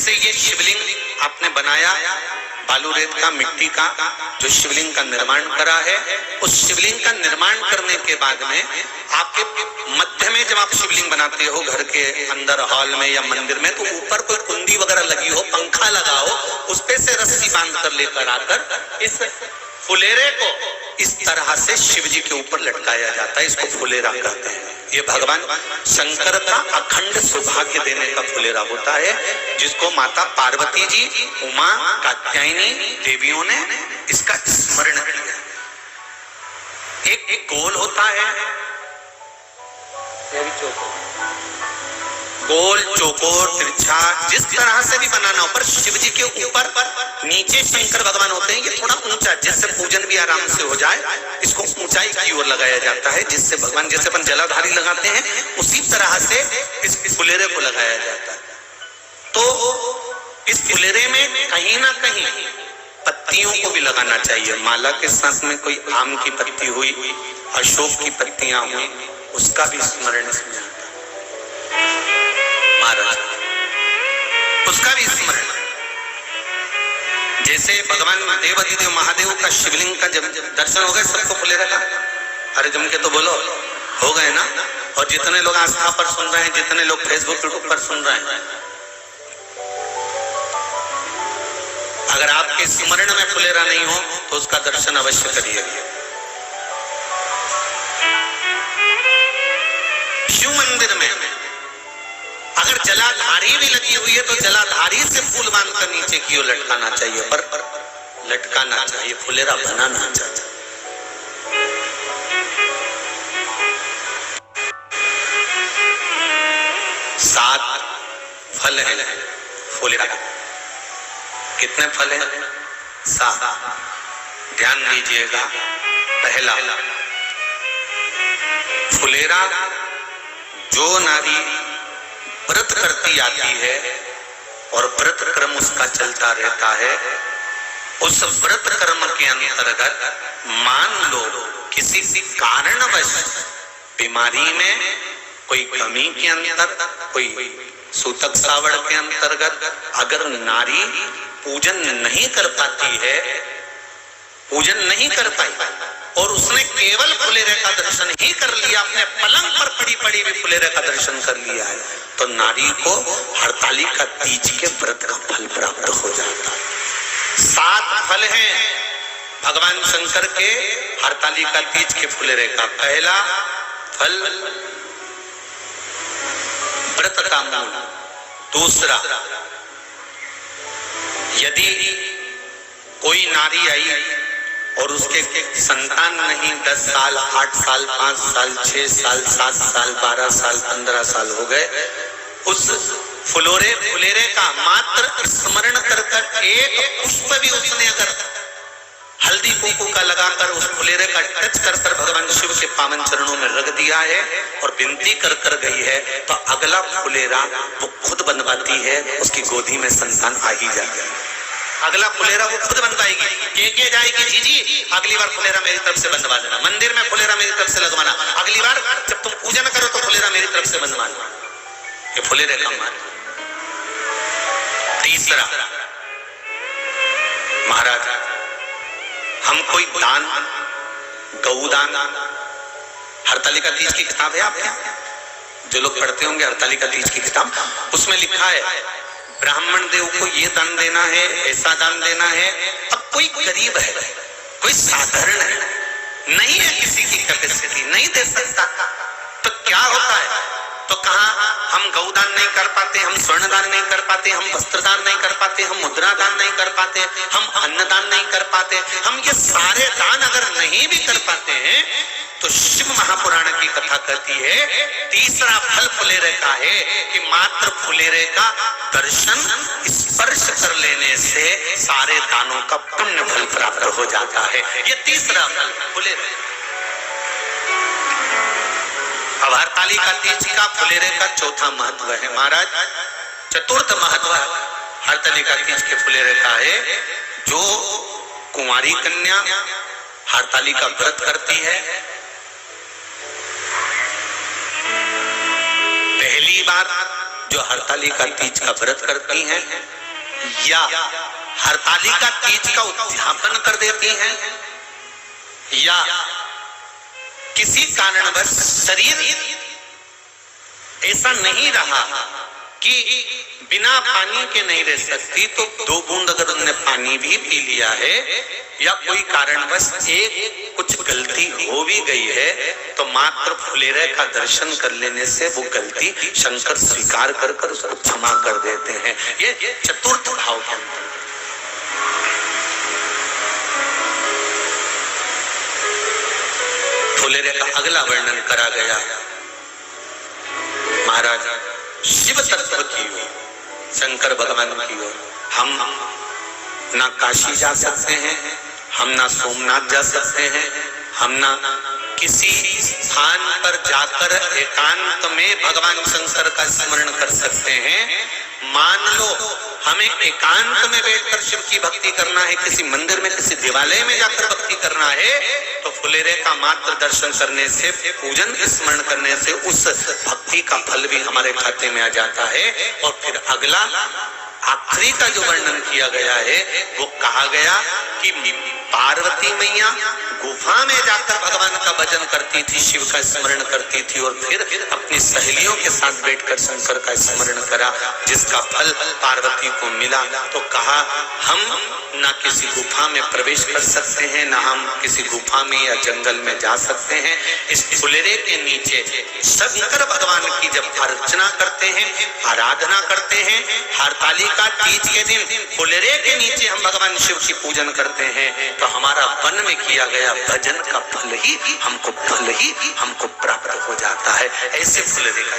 जैसे ये शिवलिंग आपने बनाया बालू रेत का, मिट्टी का, जो शिवलिंग का निर्माण करा है, उस शिवलिंग का निर्माण करने के बाद में आपके मध्य में जब आप शिवलिंग बनाते हो घर के अंदर हॉल में या मंदिर में, तो ऊपर कोई कुंडी वगैरह लगी हो, पंखा लगा हो, उस पे से रस्सी बांध कर लेकर आकर इस फुलेरे को इस तरह से शिव जी के ऊपर लटकाया जाता है। इसको फुलेरा कहते हैं। ये भगवान शंकर का अखंड सौभाग्य देने का फुलेरा होता है, जिसको माता पार्वती जी, उमा, कात्यायनी देवियों ने इसका स्मरण किया। एक गोल होता है, गोल, चौकोर, तिरछा, जिस तरह से भी बनाना हो, पर शिव जी के ऊपर नीचे शंकर भगवान होते हैं। ये थोड़ा ऊंचा, जिससे पूजन भी आराम से हो जाए, इसको ऊंचाई की ओर लगाया जाता है, जिससे भगवान, जैसे अपन जलाधारी लगाते हैं, उसी तरह से इस फुलेरे को लगाया जाता है। तो इस फुलेरे में कहीं ना कहीं पत्तियों को भी लगाना चाहिए। माला के साथ में कोई आम की पत्ती हुई, अशोक की पत्तियां हुई, उसका भी स्मरण इसमें आता है महाराज, उसका भी स्मरण। जैसे भगवान देवाधिदेव महादेव का शिवलिंग का जब दर्शन हो गए सबको फुलेरा का, अरे जम के तो बोलो, हो गए ना। और जितने लोग आस्था पर सुन रहे हैं, जितने लोग फेसबुक यूट्यूब पर सुन रहे हैं, अगर आपके स्मरण में फुलेरा नहीं हो तो उसका दर्शन अवश्य करिए। शिव मंदिर में अगर जलाधारी भी लगी हुई है तो जलाधारी से फूल बांधकर नीचे की ओर लटकाना चाहिए, पर लटकाना चाहिए, फुलेरा बनाना चाहिए। सात फल है फुलेरा। कितने फल है? सात। ध्यान दीजिएगा। पहला, फुलेरा जो नारी व्रत करती आती है और व्रत क्रम उसका चलता रहता है, उस व्रत कर्म के अंतर्गत मान लो किसी कारणवश बीमारी में, कोई कमी के अंतर, कोई सूतक सावड़ के अंतर्गत अगर नारी पूजन नहीं कर पाती है, पूजन नहीं कर पाई और उसने केवल फुलेरे का दर्शन ही कर लिया, अपने पलंग पर पड़ी पड़ी भी फुलेरे का दर्शन कर लिया है, तो नारी को हरतालिका तीज के व्रत का फल प्राप्त हो जाता है। सात फल हैं भगवान शंकर के हरतालिका तीज के फुलेरे का। पहला फल व्रत का मूल। दूसरा, यदि कोई नारी आई और उसके संतान नहीं, 10 साल, 8 साल, 5 साल, 6 साल, 7 साल, 12 साल, 15 साल हो गए, उस फुलेरे का मात्र स्मरण कर एक पुष्प भी उसने अगर हल्दी कुंकू का लगाकर उस फुलेरे का टच कर भगवान शिव के पावन चरणों में रख दिया है और विनती कर गई है, तो अगला फुलेरा वो खुद बनवाती है, उसकी गोदी में संतान आ ही जाएगा। अगला फुलेरा वो खुद बनवाएगी, ये जाएगी, जी अगली बार फुलेरा मेरी तरफ से बनवा देना, मंदिर में फुलेरा मेरी तरफ से लगवाना, अगली बार जब तुम पूजन करो तो फुलेरा मेरी तरफ से बनवाना। ये फुलेरे का मान। तीसरा, महाराज हम कोई दान, गौदान, हरतालिका तीज की किताब है आपके, जो लोग पढ़ते होंगे हरतालिका तीज की किताब, उसमें लिखा है ब्राह्मण देव को ये दान देना है, ऐसा दान देना है। अब कोई गरीब है, कोई साधारण है, नहीं है किसी की कैपेसिटी, नहीं दे सकता, तो क्या होता है? तो कहा हम गौदान नहीं कर पाते, हम स्वर्णदान नहीं कर पाते, हम वस्त्रदान नहीं कर पाते, हम मुद्रा दान नहीं कर पाते, हम अन्नदान नहीं कर पाते, हम ये सारे दान अगर नहीं भी कर पाते हैं, तो शिव महापुराण की कथा कहती है तीसरा फल फुलेरे का है कि मात्र फुलेरे का दर्शन, स्पर्श कर लेने से सारे दानों का पुण्य फल प्राप्त हो जाता है। ये तीसरा फल फुलेरे। अब हरतालिका तीज का फुलेरे का चौथा महत्व है महाराज। चतुर्थ महत्व हरतालिका तीज के फुलेरे का है, जो कुंवारी कन्या हरतालिका व्रत करती है, पहली बार जो हरतालिका तीज का व्रत करती हैं या हरतालिका तीज का उद्यापन कर देती हैं या किसी कारणवश शरीर ऐसा नहीं रहा कि बिना पानी के नहीं रह सकती, तो 2 बूंद अगर उन्होंने पानी भी पी लिया है या कोई कारणवश एक कुछ गलती हो भी गई है, तो मात्र फुलेरे का दर्शन कर लेने से वो गलती शंकर स्वीकार कर कर उसको क्षमा कर देते हैं। ये चतुर्थ भाव के अंदर फुलेरे का अगला वर्णन करा गया। महाराज शिव तत्व की ओर, शंकर भगवान की ओर हम ना काशी जा सकते हैं, हम ना सोमनाथ जा सकते हैं, हम ना किसी स्थान पर जाकर एकांत में भगवान शंकर का स्मरण कर सकते हैं। मान लो हमें एकांत में बैठकर शिव की भक्ति करना है, किसी मंदिर में किसी देवालय में जाकर भक्ति करना है, तो फुलेरे का मात्र दर्शन करने से, पूजन स्मरण करने से उस भक्ति का फल भी हमारे खाते में आ जाता है। और फिर अगला आखिरी का जो वर्णन किया गया है वो कहा गया कि पार्वती मैया गुफा में जाकर भगवान का भजन करती थी, शिव का स्मरण करती थी और फिर अपनी सहेलियों के साथ बैठकर शंकर का स्मरण करा, जिसका फल पार्वती को मिला। तो कहा हम ना किसी गुफा में प्रवेश कर सकते हैं, ना हम किसी गुफा में या जंगल में जा सकते हैं। इस फुलेरे के नीचे शंकर भगवान की जब अर्चना करते हैं, आराधना करते हैं, हरतालिका तीज के दिन फुलेरे के नीचे हम भगवान शिव की पूजन करते हैं, तो हमारा वन में किया गया भजन का फल ही हमको प्राप्त हो जाता है। ऐसे फुलेरे का